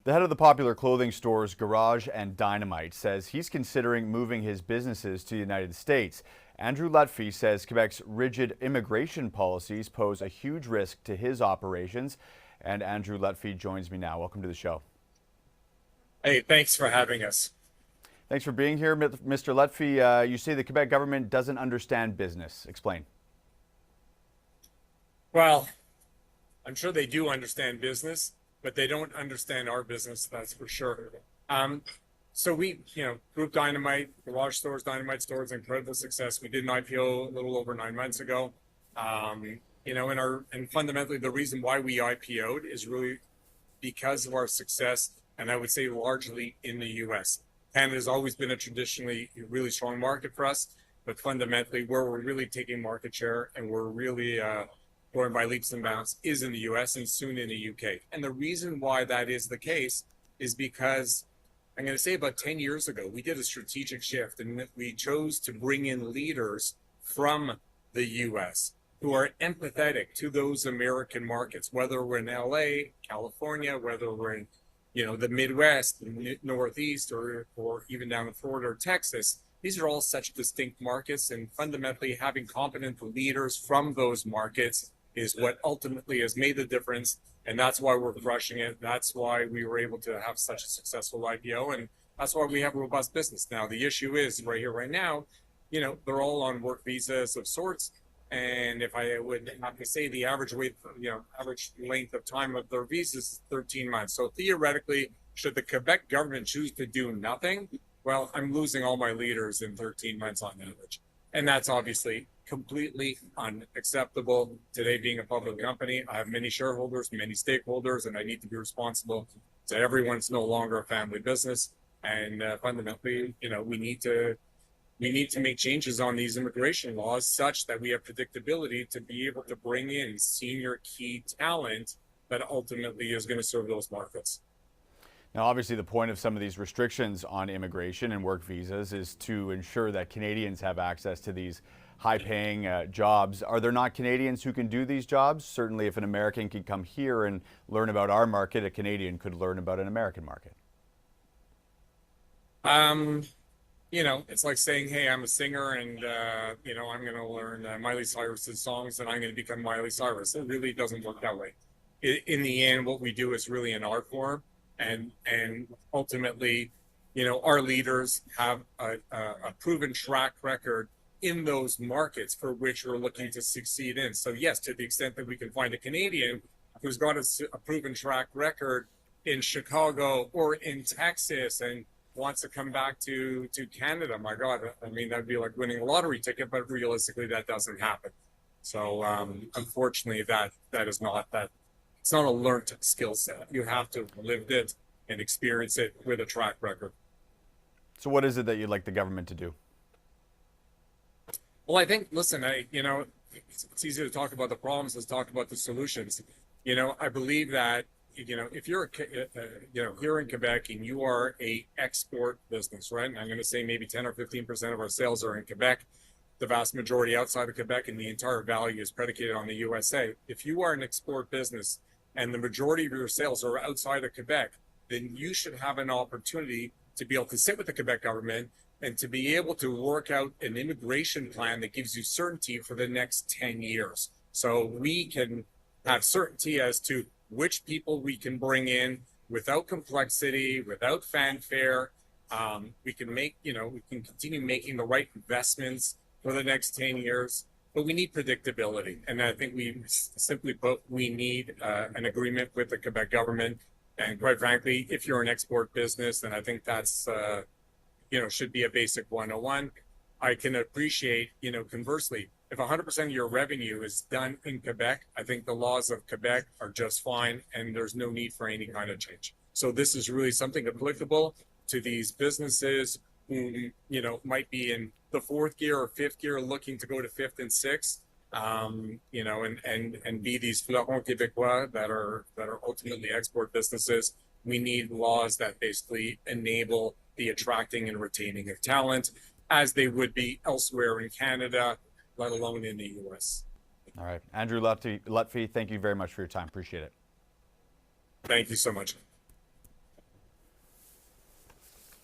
The head of the popular clothing stores Garage and Dynamite says he's considering moving his businesses to the United States. Andrew Lutfy says Quebec's rigid immigration policies pose a huge risk to his operations. And Andrew Lutfy joins me now. Welcome to the show. Hey, thanks for having us. Thanks for being here, Mr. Lutfy. You say the Quebec government doesn't understand business. Explain. Well, I'm sure they do understand business, but they don't understand our business, that's for sure. So we, Groupe Dynamite, garage stores, Dynamite stores, incredible success. We did an IPO a little over 9 months ago. And fundamentally the reason why we IPO'd is really because of our success, and I would say largely in the US. Canada's always been a traditionally really strong market for us, but fundamentally where we're really taking market share and we're really going by leaps and bounds is in the US and soon in the UK. And the reason why that is the case is because I'm going to say about 10 years ago, we did a strategic shift and we chose to bring in leaders from the US who are empathetic to those American markets, whether we're in LA, California, whether we're in the Midwest, the Northeast, or even down in Florida or Texas. These are all such distinct markets, and fundamentally having competent leaders from those markets is what ultimately has made the difference, and that's why we're crushing it. That's why we were able to have such a successful IPO, and that's why we have a robust business. Now, the issue is right here, right now, they're all on work visas of sorts, and if I would have to say the average length of time of their visas is 13 months. So theoretically, should the Quebec government choose to do nothing, well, I'm losing all my leaders in 13 months on average. And that's obviously completely unacceptable. Today, being a public company, I have many shareholders, many stakeholders, and I need to be responsible to everyone. It's no longer a family business. And fundamentally, we need to make changes on these immigration laws such that we have predictability to be able to bring in senior key talent that ultimately is going to serve those markets. Now, obviously, the point of some of these restrictions on immigration and work visas is to ensure that Canadians have access to these high-paying jobs. Are there not Canadians who can do these jobs? Certainly, if an American can come here and learn about our market, a Canadian could learn about an American market. It's like saying, hey, I'm a singer and, I'm going to learn Miley Cyrus's songs and I'm going to become Miley Cyrus. It really doesn't work that way. In the end, what we do is really an art form. And ultimately, our leaders have a proven track record in those markets for which we're looking to succeed in. So yes, to the extent that we can find a Canadian who's got a proven track record in Chicago or in Texas and wants to come back to Canada, my God, I mean, that'd be like winning a lottery ticket, but realistically that doesn't happen. So unfortunately that is not that. It's not a learned skill set. You have to have lived it and experience it with a track record. So what is it that you'd like the government to do? Well, I think, listen, it's easy to talk about the problems, let's talk about the solutions. I believe that, if you're, here in Quebec and you are a export business, right? And I'm going to say maybe 10 or 15% of our sales are in Quebec, the vast majority outside of Quebec, and the entire value is predicated on the USA. If you are an export business and the majority of your sales are outside of Quebec, then you should have an opportunity to be able to sit with the Quebec government and to be able to work out an immigration plan that gives you certainty for the next 10 years. So we can have certainty as to which people we can bring in without complexity, without fanfare. We can continue making the right investments for the next 10 years, but we need predictability. And I think simply put, we need an agreement with the Quebec government. And quite frankly, if you're an export business, then I think that's, should be a basic 101. I can appreciate, conversely, if 100% of your revenue is done in Quebec, I think the laws of Quebec are just fine and there's no need for any kind of change. So this is really something applicable to these businesses who, might be in the fourth gear or fifth gear looking to go to fifth and sixth, and be these fleurons québécois that are ultimately export businesses. We need laws that basically enable the attracting and retaining of talent as they would be elsewhere in Canada, let alone in the US. All right. Andrew Lutfy, thank you very much for your time. Appreciate it. Thank you so much.